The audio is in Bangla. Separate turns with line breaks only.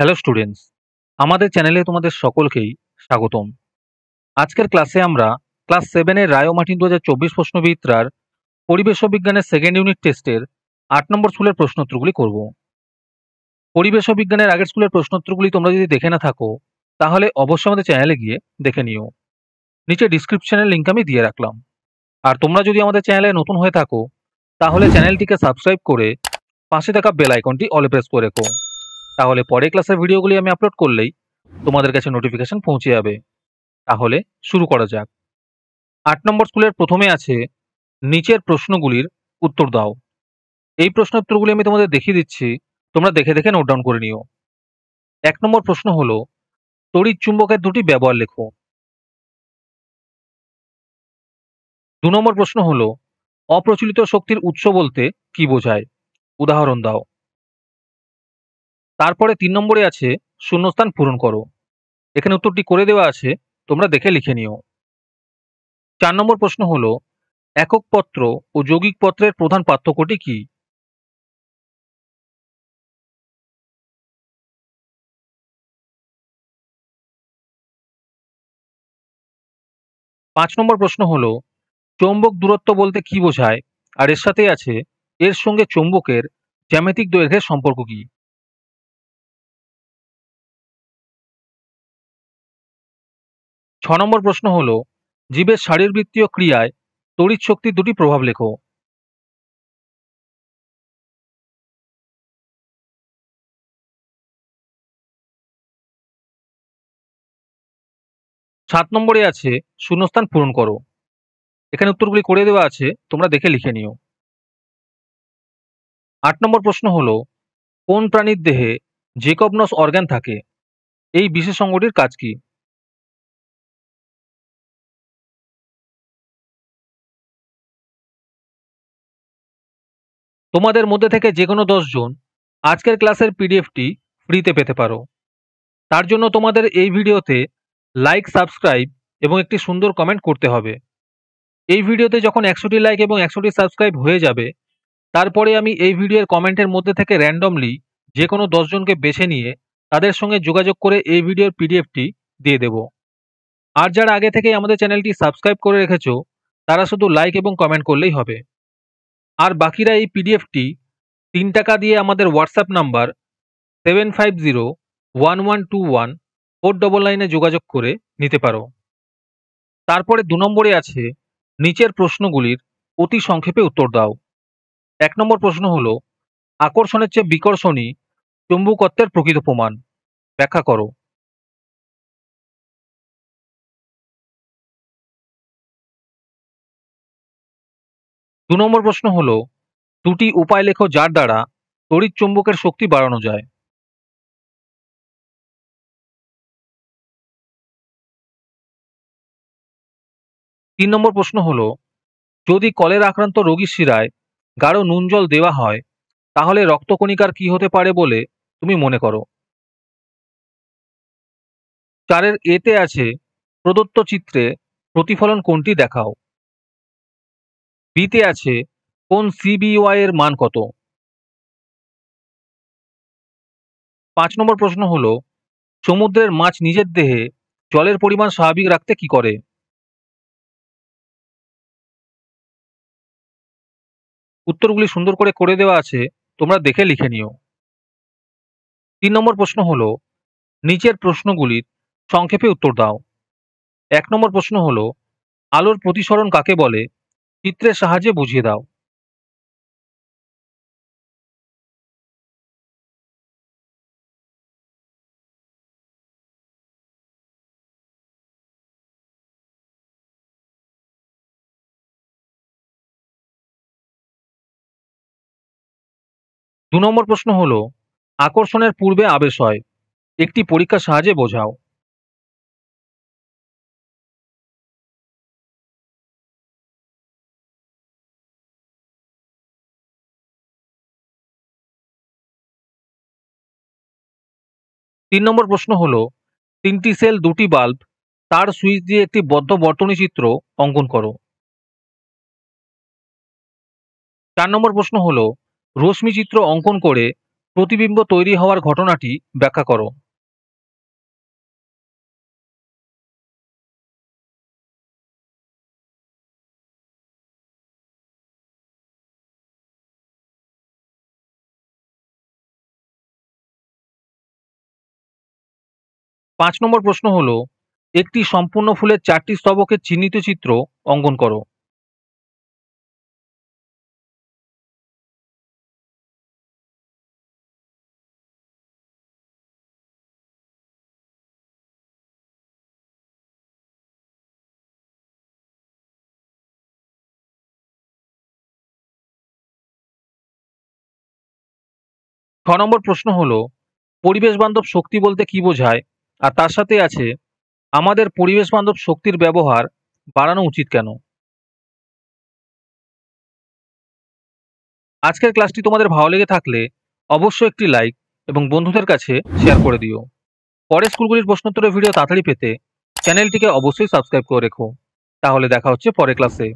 হ্যালো স্টুডেন্টস, আমাদের চ্যানেলে তোমাদের সকলকেই স্বাগতম। আজকের ক্লাসে আমরা ক্লাস 7 এর রায় ও মার্টিন 2024 প্রশ্নবিদ্যার পরিবেশ ও বিজ্ঞানের সেকেন্ড ইউনিট টেস্টের 8 নম্বর স্কুলের প্রশ্নোত্তরগুলি করব। পরিবেশ ও বিজ্ঞানের আগের স্কুলের প্রশ্নোত্তরগুলি তোমরা যদি দেখে না থাকো তাহলে অবশ্যই আমাদের চ্যানেলে গিয়ে দেখে নিও। নিচে ডিসক্রিপশনের লিঙ্ক আমি দিয়ে রাখলাম। আর তোমরা যদি আমাদের চ্যানেলে নতুন হয়ে থাকো তাহলে চ্যানেলটিকে সাবস্ক্রাইব করে পাশে থাকা বেল আইকনটি অলে প্রেস করে রেখো। তাহলে পরে ক্লাসের ভিডিওগুলি আমি আপলোড করলেই তোমাদের কাছে নোটিফিকেশন পৌঁছে যাবে। তাহলে শুরু করা যাক। 8 নম্বর স্কুলের প্রথমে আছে নিচের প্রশ্নগুলির উত্তর দাও। এই প্রশ্নের উত্তরগুলি আমি তোমাদের দেখিয়ে দিচ্ছি, তোমরা দেখে দেখে নোট ডাউন করে নিও। 1 নম্বর প্রশ্ন হলো তড়িৎ চুম্বকের দুটি ব্যবহার লেখো। 2 নম্বর প্রশ্ন হলো অপ্রচলিত শক্তির উৎস বলতে কি বোঝায়, উদাহরণ দাও। তারপরে 3 নম্বরে আছে শূন্যস্থান পূরণ করো। এখানে উত্তরটি করে দেওয়া আছে, তোমরা দেখে লিখে নিও। 4 নম্বর প্রশ্ন হলো একক পত্র ও যৌগিক পত্রের প্রধান পার্থক্যটি কি। 5 নম্বর প্রশ্ন হলো চৌম্বক দূরত্ব বলতে কি বোঝায়, আর এর সাথে আছে এর সঙ্গে চৌম্বকের জ্যামিতিক দৈর্ঘ্যের সম্পর্ক কি। 6 নম্বর প্রশ্ন হলো জীবের শারীরবৃত্তীয় ক্রিয়ায় তড়িৎ শক্তির দুটি প্রভাব লেখো। 7 নম্বরে আছে শূন্যস্থান পূরণ করো। এখানে উত্তরগুলি করে দেওয়া আছে, তোমরা দেখে লিখে নিও। 8 নম্বর প্রশ্ন হলো কোন প্রাণীর দেহে জেকবনস অর্গান থাকে, এই বিশেষ অঙ্গটির কাজ কি। তোমাদের মধ্যে থেকে যে কোনো 10 জন আজকের ক্লাসের পিডিএফটি ফ্রিতে পেতে পারো। তার জন্য তোমাদের এই ভিডিওতে লাইক, সাবস্ক্রাইব এবং একটি সুন্দর কমেন্ট করতে হবে। এই ভিডিওতে যখন 100টি লাইক এবং 100টি সাবস্ক্রাইব হয়ে যাবে তারপরে আমি এই ভিডিওর কমেন্টের মধ্যে থেকে র্যান্ডমলি যে কোনো 10 জনকে বেছে নিয়ে তাদের সঙ্গে যোগাযোগ করে এই ভিডিওর পিডিএফটি দিয়ে দেব। আর যারা আগে থেকেই আমাদের চ্যানেলটি সাবস্ক্রাইব করে রেখেছো তারা শুধু লাইক এবং কমেন্ট করলেই হবে। আর বাকিরা এই পিডিএফটি 3 টাকা দিয়ে আমাদের হোয়াটসঅ্যাপ নাম্বার 7501121499 যোগাযোগ করে নিতে পারো। তারপরে 2 নম্বরে আছে নিচের প্রশ্নগুলির অতি সংক্ষেপে উত্তর দাও। 1 নম্বর প্রশ্ন হলো আকর্ষণের চেয়ে বিকর্ষণই চৌম্বকত্বের প্রকৃত প্রমাণ, ব্যাখ্যা করো। 2 নম্বর প্রশ্ন হলো দুটি উপায় লেখো যার দ্বারা তড়িৎ চৌম্বকের শক্তি বাড়ানো যায়। 3 নম্বর প্রশ্ন হলো যদি কলেরা আক্রান্ত রোগীর শিরায় গাঢ় নুন জল দেওয়া হয় তাহলে রক্তকণিকার কি হতে পারে বলে তুমি মনে করো। 4 এর এতে আছে প্রদত্ত চিত্রে প্রতিফলন কোনটি দেখাও। বিতে আছে কোন সিবিওয়াই এর মান কত। 5 নম্বর প্রশ্ন হলো সমুদ্রের মাছ নিজের দেহে জলের পরিমাণ স্বাভাবিক রাখতে কি করে। উত্তরগুলি সুন্দর করে করে দেওয়া আছে, তোমরা দেখে লিখে নিও। 3 নম্বর প্রশ্ন হলো নিচের প্রশ্নগুলির সংক্ষেপে উত্তর দাও। 1 নম্বর প্রশ্ন হলো আলোর প্রতিসরণ কাকে বলে, চিত্রের সাহায্যে বুঝিয়ে দাও। 2 নম্বর প্রশ্ন হলো আকর্ষণের পূর্বে আবেশ হয়, একটি পরীক্ষার সাহায্যে বোঝাও। 3 নম্বর প্রশ্ন হলো 3টি সেল 2টি বাল্ব তার সুইচ দিয়ে একটি বদ্ধ বর্তনী চিত্র অঙ্কন করো। 4 নম্বর প্রশ্ন হলো রশ্মি চিত্র অঙ্কন করে প্রতিবিম্ব তৈরি হওয়ার ঘটনাটি ব্যাখ্যা করো। ৫ নম্বর প্রশ্ন হলো, একটি সম্পূর্ণ ফুলের ৪টি স্তবকের চিহ্নিত চিত্র অঙ্কন করো। ৬ নম্বর প্রশ্ন হলো, পরিবেশ বান্ধব শক্তি বলতে কি বোঝায়? আর তার সাথে আছে, আমাদের পরিবেশ বান্ধব শক্তির ব্যবহার বাড়ানো উচিত কেন? আজকের ক্লাসটি তোমাদের ভালো লেগে থাকলে অবশ্যই একটি লাইক এবং বন্ধুদের কাছে শেয়ার করে দিও। পরের স্কুলগুলির প্রশ্নোত্তরের ভিডিও তাড়াতাড়ি পেতে চ্যানেলটিকে অবশ্যই সাবস্ক্রাইব করে রেখো। তাহলে দেখা হচ্ছে পরের ক্লাসে।